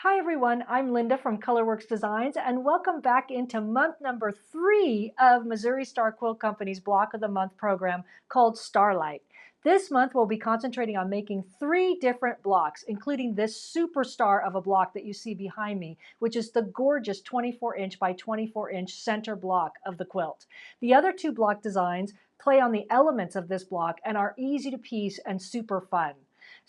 Hi everyone, I'm Linda from Colorworks Designs and welcome back into month number 3 of Missouri Star Quilt Company's Block of the Month program called Starlight. This month we'll be concentrating on making 3 different blocks, including this superstar of a block that you see behind me, which is the gorgeous 24-inch by 24-inch center block of the quilt. The other 2 block designs play on the elements of this block and are easy to piece and super fun.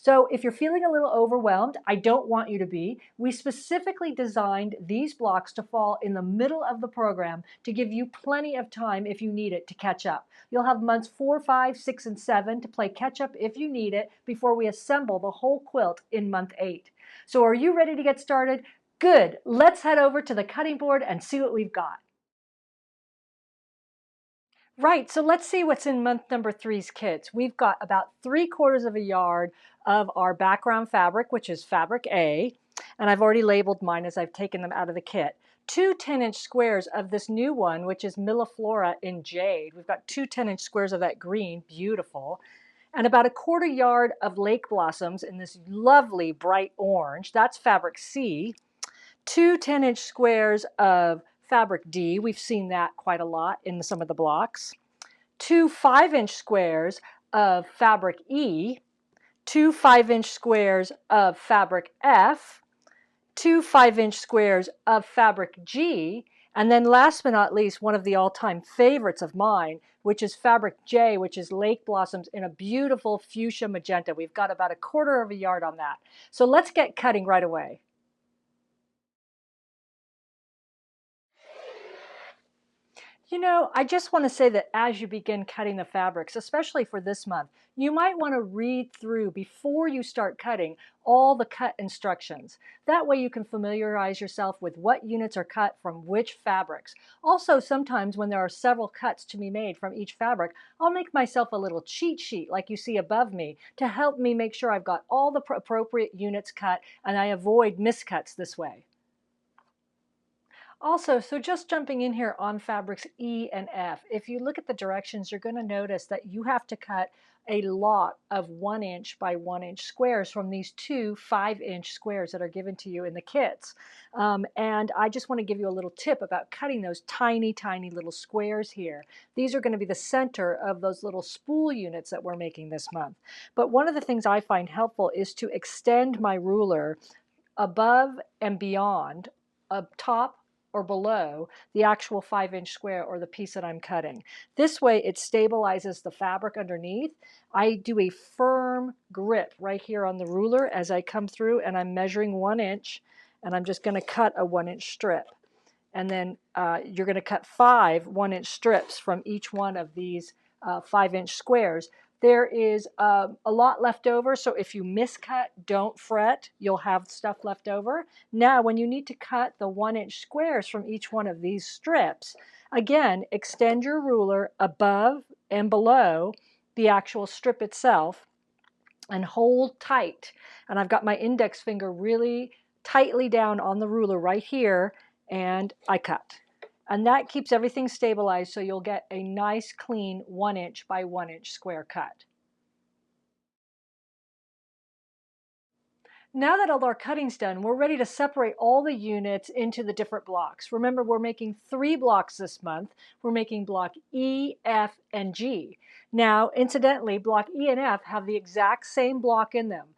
So if you're feeling a little overwhelmed, I don't want you to be. We specifically designed these blocks to fall in the middle of the program to give you plenty of time if you need it to catch up. You'll have months 4, 5, 6, and 7 to play catch up if you need it before we assemble the whole quilt in month 8. So are you ready to get started? Good. Let's head over to the cutting board and see what we've got. Right, so let's see what's in month number 3's kits. We've got about 3/4 of a yard of our background fabric, which is fabric A, and I've already labeled mine as I've taken them out of the kit. 2 10-inch squares of this new one, which is Milliflora in jade. We've got 2 10-inch squares of that green, beautiful, and about 1/4 yard of lake blossoms in this lovely bright orange. That's fabric C. 2 10-inch squares of fabric D. We've seen that quite a lot in some of the blocks. 2 5-inch squares of fabric E. 2 5-inch squares of fabric F. 2 5-inch squares of fabric G. And then last but not least, one of the all-time favorites of mine, which is fabric J, which is lake blossoms in a beautiful fuchsia magenta. We've got about 1/4 of a yard on that. So let's get cutting right away. You know, I just want to say that as you begin cutting the fabrics, especially for this month, you might want to read through before you start cutting all the cut instructions. That way you can familiarize yourself with what units are cut from which fabrics. Also, sometimes when there are several cuts to be made from each fabric, I'll make myself a little cheat sheet like you see above me to help me make sure I've got all the appropriate units cut and I avoid miscuts this way. Also, so just jumping in here on fabrics E and F, if you look at the directions, you're going to notice that you have to cut a lot of 1-inch by 1-inch squares from these 2 5-inch squares that are given to you in the kits. And I just want to give you a little tip about cutting those tiny, tiny little squares here. These are going to be the center of those little spool units that we're making this month. But one of the things I find helpful is to extend my ruler above and beyond, up top or below the actual 5-inch square or the piece that I'm cutting. This way it stabilizes the fabric underneath. I do a firm grip right here on the ruler as I come through and I'm measuring 1 inch and I'm just going to cut a 1-inch strip. And then you're going to cut 5 1-inch strips from each one of these 5-inch squares. There is a lot left over, so if you miscut, don't fret. You'll have stuff left over. Now, when you need to cut the 1-inch squares from each one of these strips, again, extend your ruler above and below the actual strip itself and hold tight. And I've got my index finger really tightly down on the ruler right here, and I cut. And that keeps everything stabilized so you'll get a nice clean 1-inch by 1-inch square cut. Now that all our cutting's done, we're ready to separate all the units into the different blocks. Remember, we're making 3 blocks this month. We're making block E, F, and G. Now, incidentally, block E and F have the exact same block in them.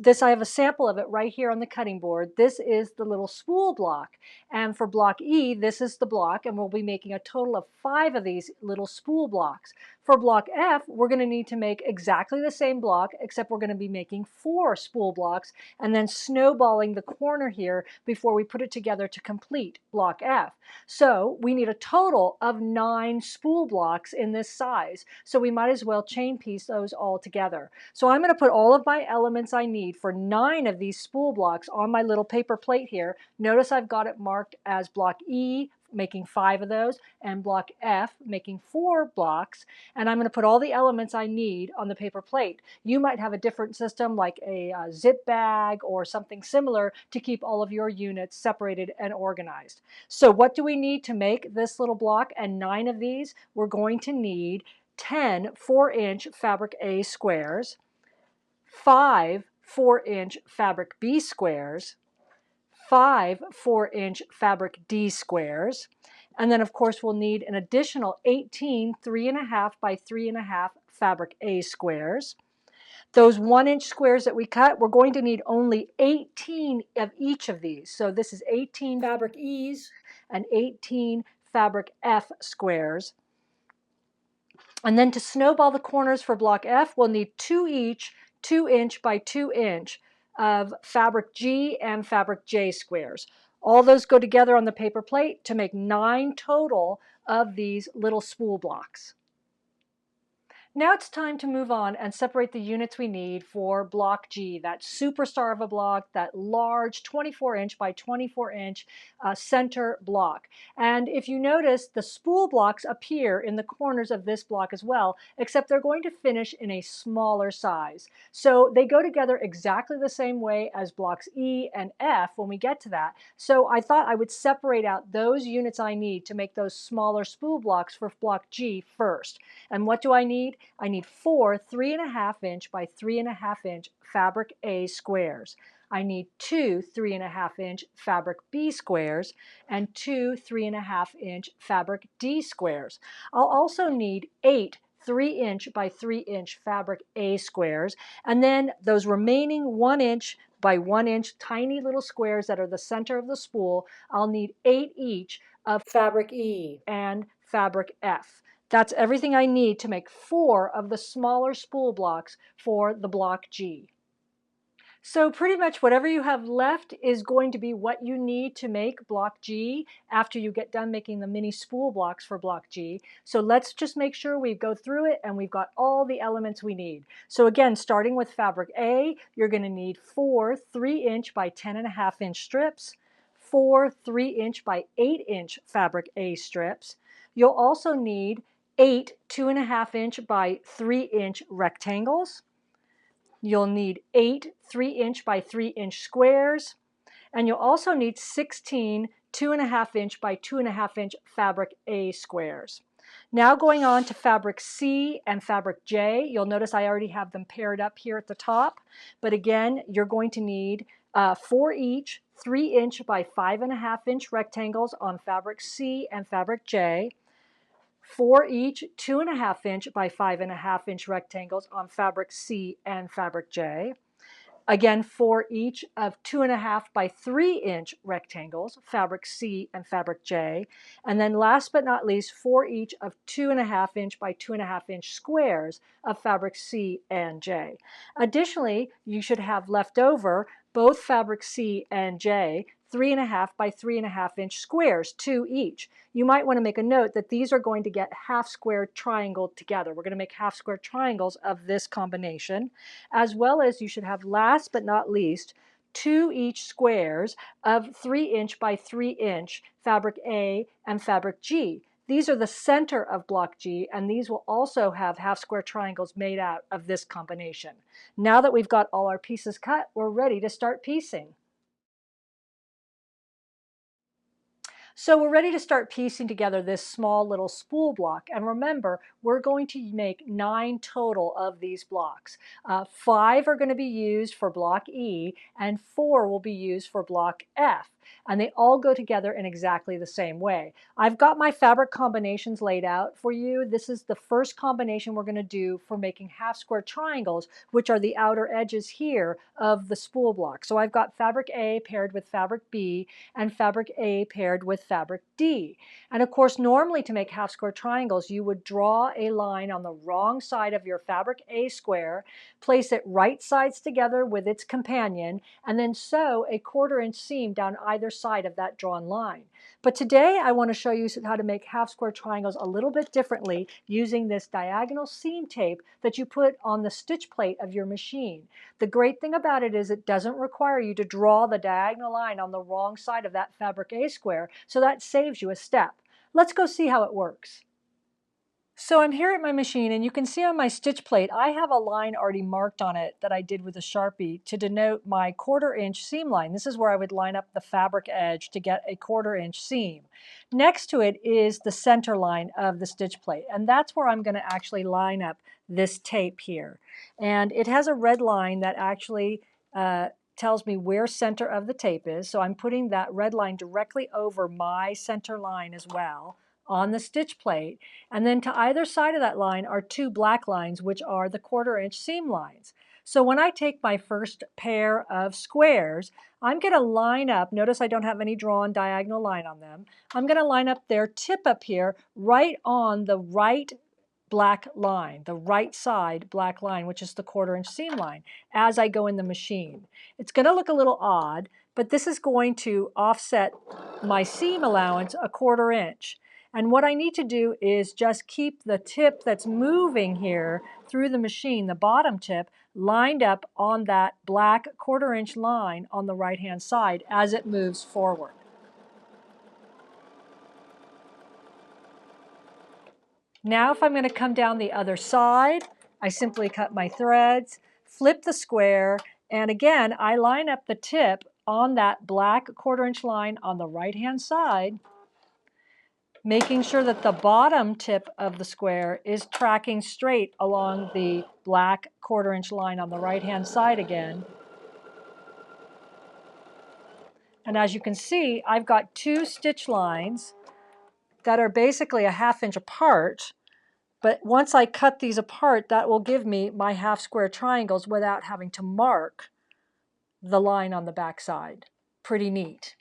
I have a sample of it right here on the cutting board. This is the little spool block. And for block E, this is the block, and we'll be making a total of 5 of these little spool blocks. For block F, we're going to need to make exactly the same block, except we're going to be making 4 spool blocks and then snowballing the corner here before we put it together to complete block F. So we need a total of 9 spool blocks in this size. So we might as well chain piece those all together. So I'm going to put all of my elements I need for 9 of these spool blocks on my little paper plate here. Notice I've got it marked as block E, making 5 of those, and block F, making 4 blocks, and I'm going to put all the elements I need on the paper plate. You might have a different system like a zip bag or something similar to keep all of your units separated and organized. So what do we need to make this little block and 9 of these? We're going to need 10 4-inch fabric A squares, 5 4-inch fabric B squares, 5 4-inch fabric D squares. And then, of course, we'll need an additional 18 3.5 by 3.5 fabric A squares. Those 1-inch squares that we cut, we're going to need only 18 of each of these. So this is 18 fabric E's and 18 fabric F squares. And then to snowball the corners for block F, we'll need 2 each 2-inch by 2-inch of fabric G and fabric J squares. All those go together on the paper plate to make 9 total of these little spool blocks. Now it's time to move on and separate the units we need for block G, that superstar of a block, that large 24-inch by 24-inch center block. And if you notice, the spool blocks appear in the corners of this block as well, except they're going to finish in a smaller size. So they go together exactly the same way as blocks E and F when we get to that. So I thought I would separate out those units I need to make those smaller spool blocks for block G first. And what do I need? I need 4 3.5-inch by 3.5-inch fabric A squares. I need 2 3.5-inch fabric B squares and 2 3.5-inch fabric D squares. I'll also need 8 3-inch by 3-inch fabric A squares, and then those remaining 1-inch by 1-inch tiny little squares that are the center of the spool, I'll need 8 each of fabric E and fabric F. That's everything I need to make 4 of the smaller spool blocks for the block G. So pretty much whatever you have left is going to be what you need to make block G after you get done making the mini spool blocks for block G. So let's just make sure we go through it and we've got all the elements we need. So again, starting with fabric A, you're going to need 4 3-inch by 10.5-inch strips, 4 3-inch by 8-inch fabric A strips. You'll also need 8 2.5-inch by 3-inch rectangles. You'll need 8 3-inch by 3-inch squares, and you'll also need 16 2.5-inch by 2.5-inch fabric A squares. Now going on to fabric C and fabric J, you'll notice I already have them paired up here at the top, but again, you're going to need 4 each 3-inch by 5.5-inch rectangles on fabric C and fabric J. 4 each 2.5-inch by 5.5-inch rectangles on fabric C and fabric J. Again, 4 each of 2.5 by 3-inch rectangles, fabric C and fabric J. And then last but not least, 4 each of 2.5-inch by 2.5-inch squares of fabric C and J. Additionally, you should have left over both fabric C and J 3.5 by 3.5-inch squares, 2 each. You might want to make a note that these are going to get half square triangled together. We're going to make half square triangles of this combination, as well as you should have last but not least 2 each squares of 3-inch by 3-inch fabric A and fabric G. These are the center of block G, and these will also have half square triangles made out of this combination. Now that we've got all our pieces cut, we're ready to start piecing. So we're ready to start piecing together this small little spool block. And remember, we're going to make 9 total of these blocks. 5 are going to be used for block E, and 4 will be used for block F. And they all go together in exactly the same way. I've got my fabric combinations laid out for you. This is the first combination we're going to do for making half square triangles, which are the outer edges here of the spool block. So I've got fabric A paired with fabric B and fabric A paired with fabric D. And of course, normally to make half square triangles, you would draw a line on the wrong side of your fabric A square, place it right sides together with its companion, and then sew a 1/4-inch seam down either side of that drawn line. But today I want to show you how to make half square triangles a little bit differently using this diagonal seam tape that you put on the stitch plate of your machine. The great thing about it is it doesn't require you to draw the diagonal line on the wrong side of that fabric A square, so that saves you a step. Let's go see how it works. So I'm here at my machine, and you can see on my stitch plate I have a line already marked on it that I did with a Sharpie to denote my 1/4-inch seam line. This is where I would line up the fabric edge to get a 1/4-inch seam. Next to it is the center line of the stitch plate, and that's where I'm going to actually line up this tape here. And it has a red line that actually tells me where center of the tape is. So I'm putting that red line directly over my center line as well on the stitch plate. And then to either side of that line are two black lines, which are the 1/4 inch seam lines. So when I take my first pair of squares, I'm going to line up. Notice I don't have any drawn diagonal line on them. I'm going to line up their tip up here right on the right black line, the right side black line, which is the 1/4 inch seam line, as I go in the machine. It's going to look a little odd, but this is going to offset my seam allowance a 1/4 inch. And what I need to do is just keep the tip that's moving here through the machine, the bottom tip, lined up on that black 1/4 inch line on the right-hand side as it moves forward. Now if I'm going to come down the other side, I simply cut my threads, flip the square, and again, I line up the tip on that black 1/4 inch line on the right-hand side, making sure that the bottom tip of the square is tracking straight along the black 1/4 inch line on the right-hand side again. And as you can see, I've got two stitch lines that are basically a 1/2 inch apart. But once I cut these apart, that will give me my half square triangles without having to mark the line on the back side. Pretty neat.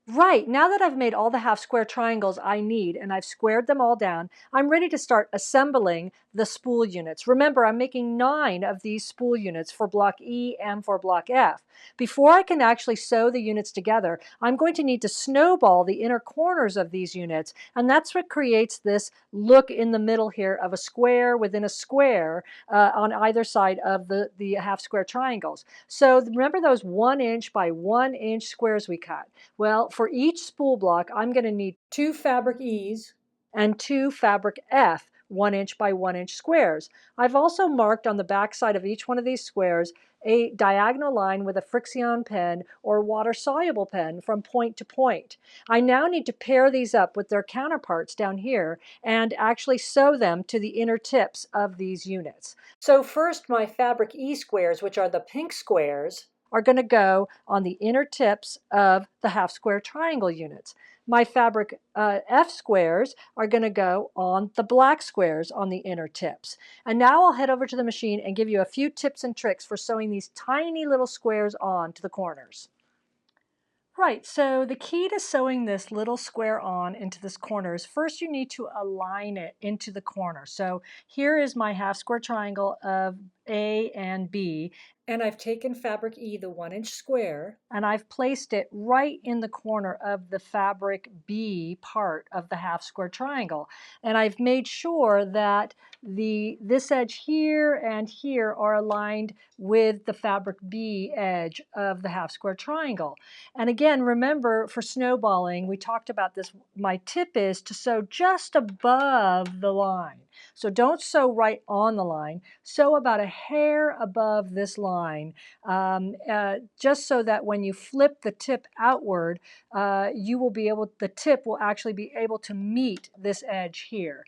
Right, now that I've made all the half square triangles I need and I've squared them all down, I'm ready to start assembling the spool units. Remember, I'm making 9 of these spool units for block E and for block F. Before I can actually sew the units together, I'm going to need to snowball the inner corners of these units, and that's what creates this look in the middle here of a square within a square on either side of the half square triangles. So remember those 1 inch by 1 inch squares we cut? Well, for each spool block, I'm going to need 2 fabric E's and 2 fabric F 1 inch by 1 inch squares. I've also marked on the back side of each one of these squares a diagonal line with a Frixion pen or water-soluble pen from point to point. I now need to pair these up with their counterparts down here and actually sew them to the inner tips of these units. So first, my fabric E squares, which are the pink squares, are going to go on the inner tips of the half square triangle units. My fabric F squares are going to go on the black squares on the inner tips. And now I'll head over to the machine and give you a few tips and tricks for sewing these tiny little squares on to the corners. Right, so the key to sewing this little square on into this corner is first you need to align it into the corner. So here is my half square triangle of A and B, and I've taken fabric E, the 1 inch square, and I've placed it right in the corner of the fabric B part of the half square triangle. And I've made sure that this edge here and here are aligned with the fabric B edge of the half square triangle. And again, remember for snowballing, we talked about this, my tip is to sew just above the line. So don't sew right on the line, sew about a hair above this line, just so that when you flip the tip outward, the tip will actually be able to meet this edge here.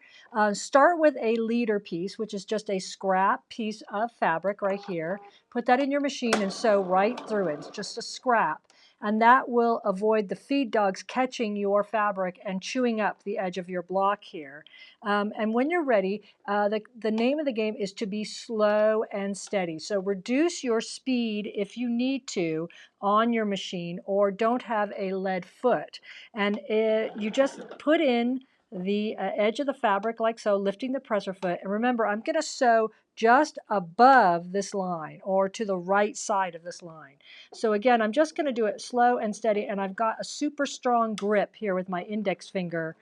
Start with a leader piece, which is just a scrap piece of fabric right here. Put that in your machine and sew right through it. It's just a scrap. And that will avoid the feed dogs catching your fabric and chewing up the edge of your block here. And when you're ready, the name of the game is to be slow and steady. So reduce your speed if you need to on your machine, or don't have a lead foot. And you just put in the edge of the fabric like so, lifting the presser foot. And remember, I'm going to sew just above this line or to the right side of this line. So again, I'm just going to do it slow and steady, and I've got a super strong grip here with my index finger,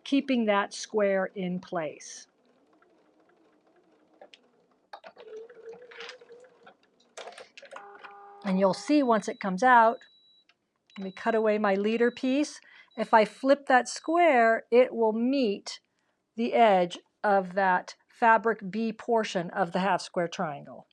keeping that square in place. And you'll see once it comes out, let me cut away my leader piece. If I flip that square, it will meet the edge of that fabric B portion of the half square triangle.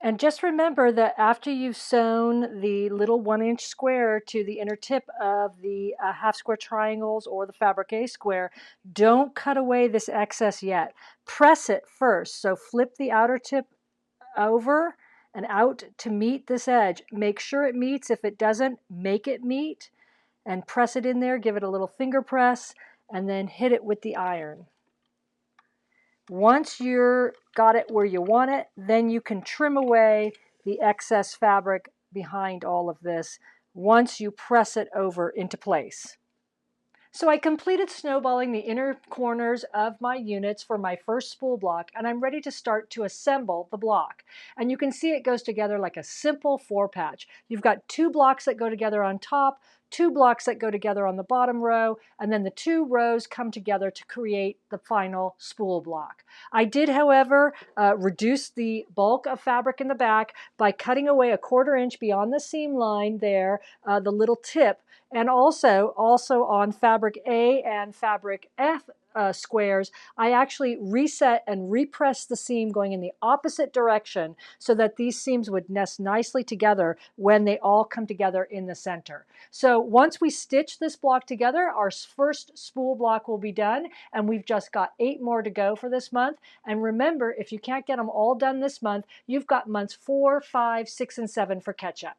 And just remember that after you've sewn the little 1-inch square to the inner tip of the half square triangles or the fabric A square, don't cut away this excess yet. Press it first. So flip the outer tip over and out to meet this edge. Make sure it meets. If it doesn't, make it meet and press it in there. Give it a little finger press and then hit it with the iron. Once you're got it where you want it, then you can trim away the excess fabric behind all of this once you press it over into place. So I completed snowballing the inner corners of my units for my first spool block, and I'm ready to start to assemble the block. And you can see it goes together like a simple 4-patch. You've got 2 blocks that go together on top, 2 blocks that go together on the bottom row, and then the 2 rows come together to create the final spool block. I did, however, reduce the bulk of fabric in the back by cutting away a 1/4 inch beyond the seam line there, the little tip, and also on fabric A and fabric F squares, I actually reset and repressed the seam going in the opposite direction so that these seams would nest nicely together when they all come together in the center. So once we stitch this block together, our first spool block will be done, and we've just got 8 more to go for this month. And remember, if you can't get them all done this month, you've got months 4, 5, 6, and 7 for catch up.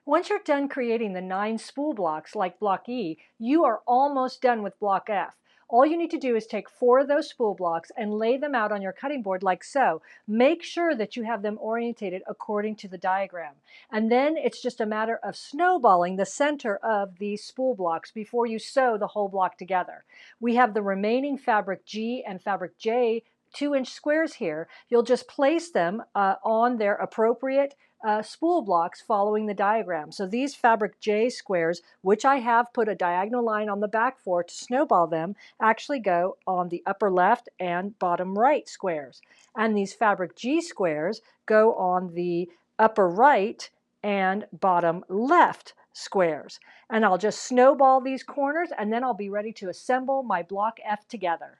Once you're done creating the 9 spool blocks like block E, you are almost done with block F. All you need to do is take 4 of those spool blocks and lay them out on your cutting board like so. Make sure that you have them orientated according to the diagram. And then it's just a matter of snowballing the center of these spool blocks before you sew the whole block together. We have the remaining fabric G and fabric J 2-inch squares here. You'll just place them on their appropriate spool blocks following the diagram. So these fabric J squares, which I have put a diagonal line on the back for to snowball them, actually go on the upper left and bottom right squares. And these fabric G squares go on the upper right and bottom left squares. And I'll just snowball these corners, and then I'll be ready to assemble my block F together.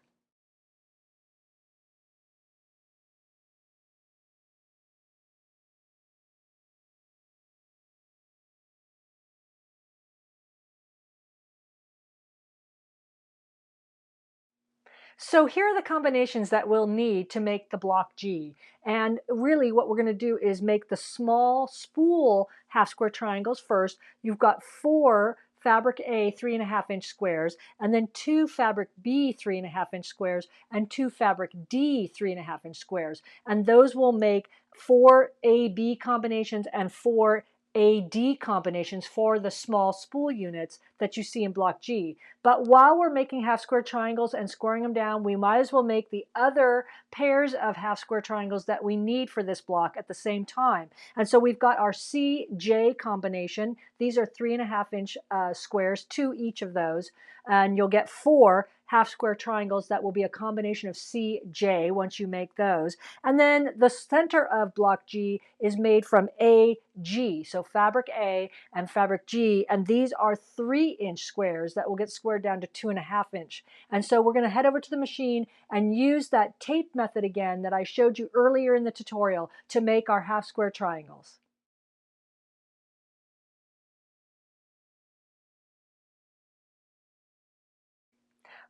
So here are the combinations that we'll need to make the block G. And really what we're going to do is make the small spool half square triangles first. You've got 4 fabric A 3.5-inch squares, and then 2 fabric B 3.5-inch squares, and 2 fabric D 3.5-inch squares. And those will make 4 AB combinations and 4 AD combinations for the small spool units that you see in block G. But while we're making half square triangles and scoring them down, we might as well make the other pairs of half square triangles that we need for this block at the same time. And so we've got our CJ combination. These are 3.5-inch squares, 2 each of those. And you'll get 4 half square triangles that will be a combination of CJ once you make those. And then the center of block G is made from AG, so fabric A and fabric G, and these are 3-inch squares that will get squared down to 2.5-inch. And so we're going to head over to the machine and use that tape method again that I showed you earlier in the tutorial to make our half square triangles.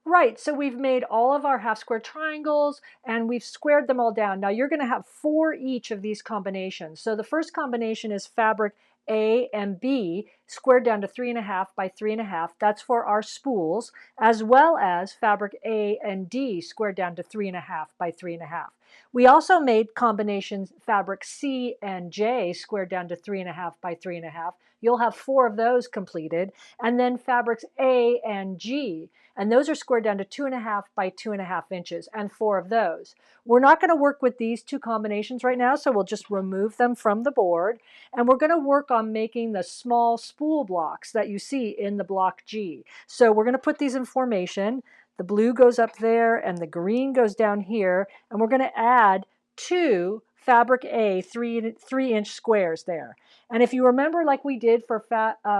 Right, so we've made all of our half square triangles and we've squared them all down. Now you're going to have 4 each of these combinations. So the first combination is fabric A and B squared down to 3.5 by 3.5. That's for our spools, as well as fabric A and D squared down to 3.5 by 3.5. We also made combinations fabric C and J squared down to 3.5 by 3.5. You'll have 4 of those completed. And then fabrics A and G, and those are squared down to 2.5 by 2.5 inches, and 4 of those. We're not going to work with these 2 combinations right now, so we'll just remove them from the board, and we're going to work on making the small spool blocks that you see in the block G. So we're going to put these in formation. The blue goes up there, and the green goes down here, and we're going to add 2 fabric A 3-inch squares there. And if you remember, like we did for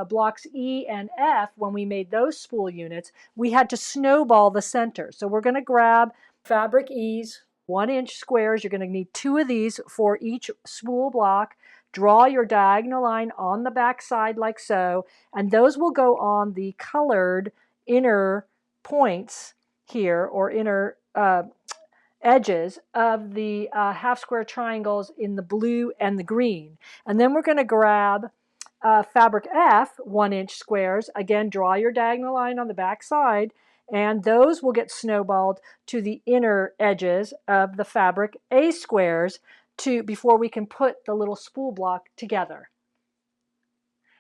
blocks E and F, when we made those spool units, we had to snowball the center. So we're going to grab fabric E's 1-inch squares. You're going to need 2 of these for each spool block. Draw your diagonal line on the back side like so, and those will go on the colored inner points here, or inner edges of the half square triangles in the blue and the green. And then we're going to grab fabric F 1-inch squares. Again, draw your diagonal line on the back side, and those will get snowballed to the inner edges of the fabric A squares before we can put the little spool block together.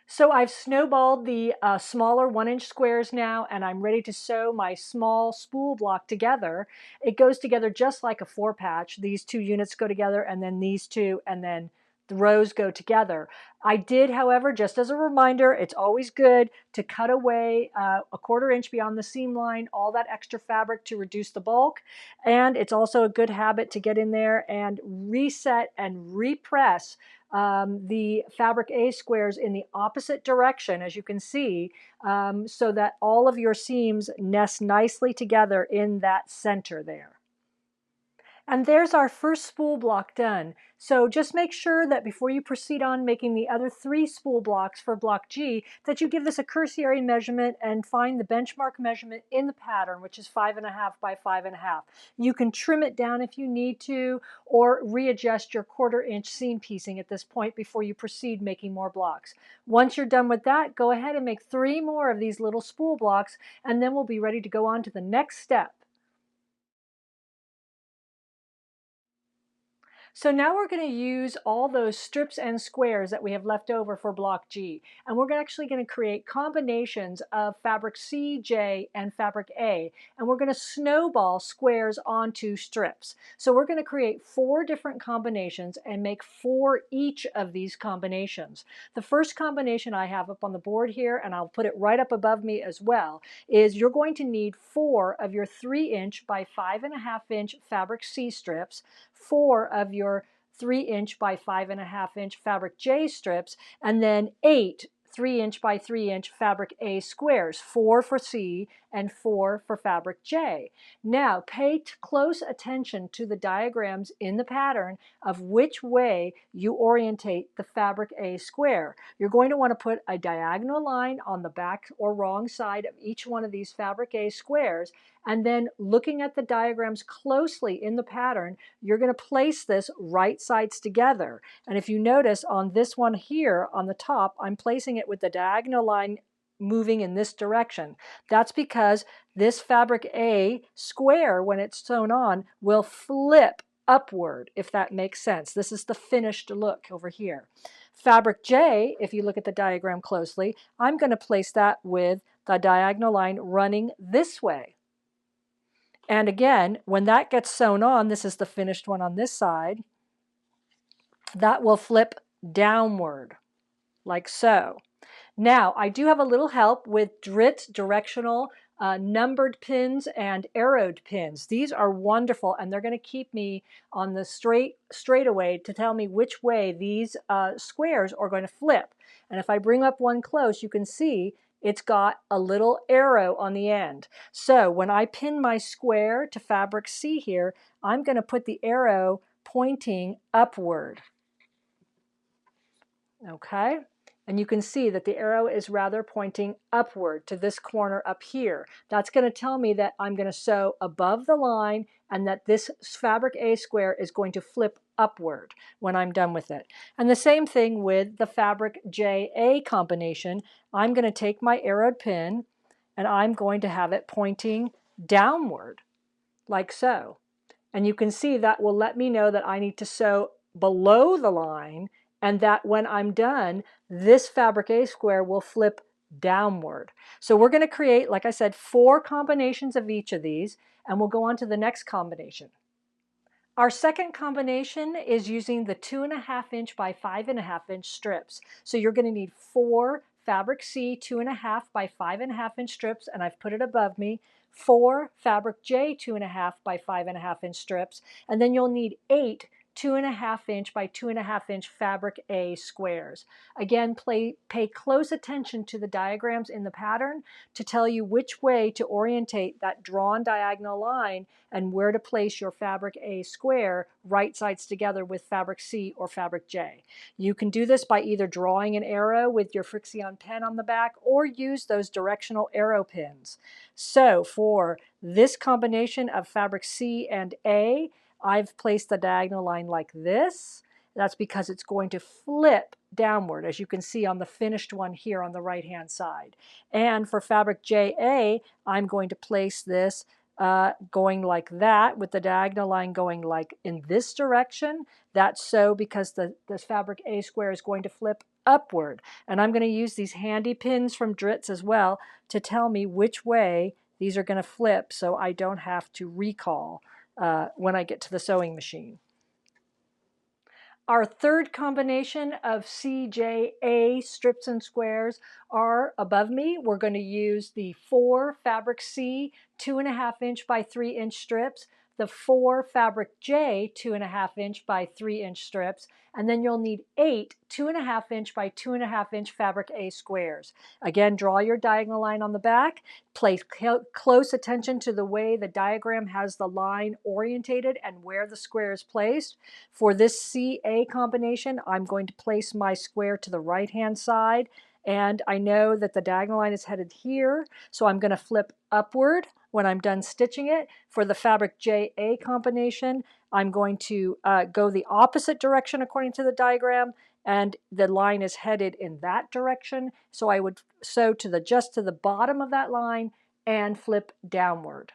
So I've snowballed the smaller 1-inch squares now, and I'm ready to sew my small spool block together. It goes together just like a 4-patch. These 2 units go together, and then these 2, and then the rows go together. I did, however, just as a reminder, it's always good to cut away a 1/4 inch beyond the seam line, all that extra fabric, to reduce the bulk. And it's also a good habit to get in there and reset and repress the fabric A squares in the opposite direction, as you can see, so that all of your seams nest nicely together in that center there. And there's our first spool block done. So just make sure that before you proceed on making the other 3 spool blocks for block G, that you give this a cursory measurement and find the benchmark measurement in the pattern, which is 5.5 by 5.5. You can trim it down if you need to, or readjust your 1/4 inch seam piecing at this point before you proceed making more blocks. Once you're done with that, go ahead and make 3 more of these little spool blocks, and then we'll be ready to go on to the next step. So now we're going to use all those strips and squares that we have left over for block G. And we're actually going to create combinations of fabric C, J, and fabric A. And we're going to snowball squares onto strips. So we're going to create 4 different combinations and make 4 each of these combinations. The first combination I have up on the board here, and I'll put it right up above me as well, is you're going to need 4 of your 3-inch by 5.5-inch fabric C strips, 4 of your 3-inch by 5.5-inch fabric J strips, and then 8 3-inch by 3-inch fabric A squares, 4 for C and 4 for fabric J. Now pay close attention to the diagrams in the pattern of which way you orientate the fabric A square. You're going to want to put a diagonal line on the back or wrong side of each one of these fabric A squares, and then looking at the diagrams closely in the pattern, you're going to place this right sides together. And if you notice on this one here on the top, I'm placing it with the diagonal line moving in this direction. That's because this fabric A square, when it's sewn on, will flip upward, if that makes sense. This is the finished look over here. Fabric J, if you look at the diagram closely, I'm going to place that with the diagonal line running this way. And again, when that gets sewn on, this is the finished one on this side, that will flip downward, like so. Now, I do have a little help with DRIT, directional numbered pins and arrowed pins. These are wonderful, and they're going to keep me on the straightaway to tell me which way these squares are going to flip. And if I bring up one close, you can see it's got a little arrow on the end. So when I pin my square to fabric C here, I'm going to put the arrow pointing upward. Okay? And you can see that the arrow is rather pointing upward to this corner up here. That's going to tell me that I'm going to sew above the line and that this fabric A square is going to flip upward when I'm done with it. And the same thing with the fabric JA combination. I'm going to take my arrowed pin and I'm going to have it pointing downward, like so. And you can see that will let me know that I need to sew below the line, and that when I'm done, this fabric A square will flip downward. So we're going to create, like I said, 4 combinations of each of these, and we'll go on to the next combination. Our second combination is using the 2.5-inch by 5.5-inch strips. So you're going to need 4 fabric C 2.5 by 5.5-inch strips, and I've put it above me, 4 fabric J 2.5 by 5.5-inch strips, and then you'll need 8 2.5 inch by 2.5 inch fabric A squares. Again, pay close attention to the diagrams in the pattern to tell you which way to orientate that drawn diagonal line and where to place your fabric A square right sides together with fabric C or fabric J. You can do this by either drawing an arrow with your Frixion pen on the back or use those directional arrow pins. So for this combination of fabric C and A, I've placed the diagonal line like this. That's because it's going to flip downward, as you can see on the finished one here on the right-hand side. And for fabric JA, I'm going to place this going like that, with the diagonal line going like in this direction. That's so because the fabric A square is going to flip upward. And I'm going to use these handy pins from Dritz as well to tell me which way these are going to flip so I don't have to recall when I get to the sewing machine. Our third combination of CJA strips and squares are above me. We're going to use the 4 fabric C 2.5 inch by 3 inch strips, the 4 fabric J 2.5 inch by 3 inch strips, and then you'll need 8 2.5 inch by 2.5 inch fabric A squares. Again, draw your diagonal line on the back. Pay close attention to the way the diagram has the line orientated and where the square is placed. For this CA combination, I'm going to place my square to the right-hand side, and I know that the diagonal line is headed here, so I'm going to flip upward when I'm done stitching it. For the fabric JA combination, I'm going to go the opposite direction according to the diagram, and the line is headed in that direction, so I would sew to just to the bottom of that line and flip downward.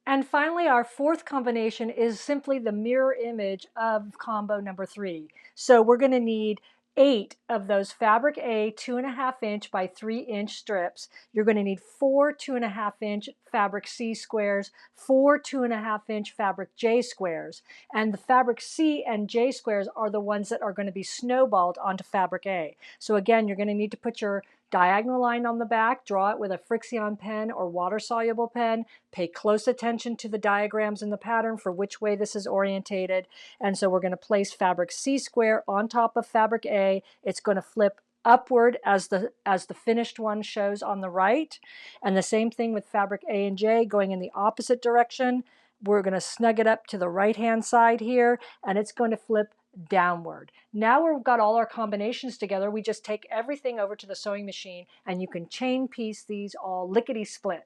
And finally, our fourth combination is simply the mirror image of combo number 3. So we're going to need 8 of those fabric A 2.5 inch by 3 inch strips. You're going to need 4 2.5 inch fabric C squares, 4 2.5 inch fabric J squares. And the fabric C and J squares are the ones that are going to be snowballed onto fabric A. So again, you're going to need to put your diagonal line on the back, draw it with a Frixion pen or water-soluble pen. Pay close attention to the diagrams in the pattern for which way this is orientated. And so we're going to place fabric C square on top of fabric A. It's going to flip upward as the finished one shows on the right. And the same thing with fabric A and J going in the opposite direction. We're going to snug it up to the right-hand side here, and it's going to flip downward. Now we've got all our combinations together. We just take everything over to the sewing machine, and you can chain piece these all lickety-split.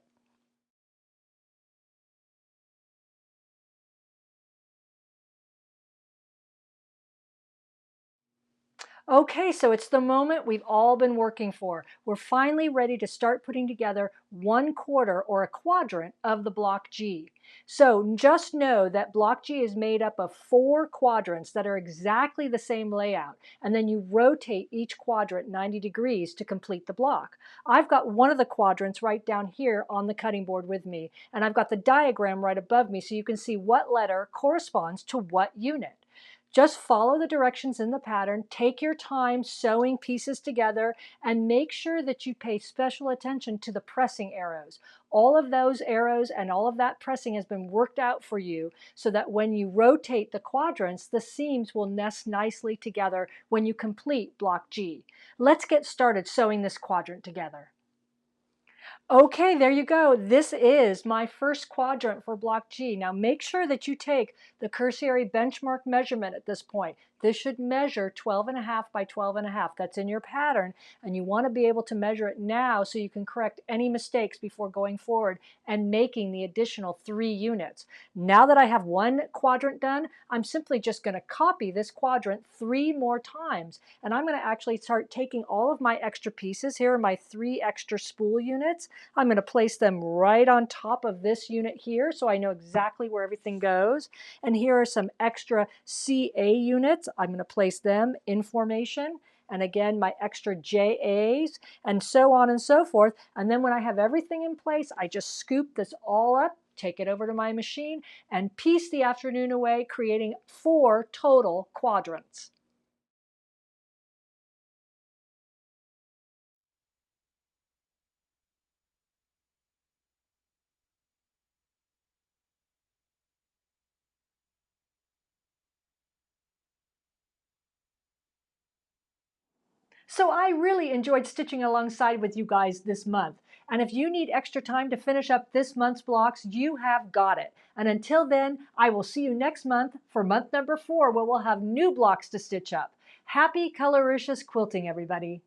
Okay, so it's the moment we've all been working for. We're finally ready to start putting together 1/4 or a quadrant of the block G. So just know that block G is made up of 4 quadrants that are exactly the same layout, and then you rotate each quadrant 90 degrees to complete the block. I've got one of the quadrants right down here on the cutting board with me, and I've got the diagram right above me so you can see what letter corresponds to what unit. Just follow the directions in the pattern, take your time sewing pieces together, and make sure that you pay special attention to the pressing arrows. All of those arrows and all of that pressing has been worked out for you so that when you rotate the quadrants, the seams will nest nicely together when you complete block G. Let's get started sewing this quadrant together. Okay, there you go. This is my first quadrant for block G. Now make sure that you take the cursory benchmark measurement at this point. This should measure 12.5 by 12.5. That's in your pattern, and you want to be able to measure it now so you can correct any mistakes before going forward and making the additional 3 units. Now that I have one quadrant done, I'm simply just going to copy this quadrant 3 more times, and I'm going to actually start taking all of my extra pieces. Here are my 3 extra spool units. I'm going to place them right on top of this unit here so I know exactly where everything goes. And here are some extra CA units. I'm going to place them in formation. And again, my extra JAs, and so on and so forth. And then when I have everything in place, I just scoop this all up, take it over to my machine, and piece the afternoon away, creating 4 total quadrants. So I really enjoyed stitching alongside with you guys this month. And if you need extra time to finish up this month's blocks, you have got it. And until then, I will see you next month for month number 4, where we'll have new blocks to stitch up. Happy coloricious quilting, everybody.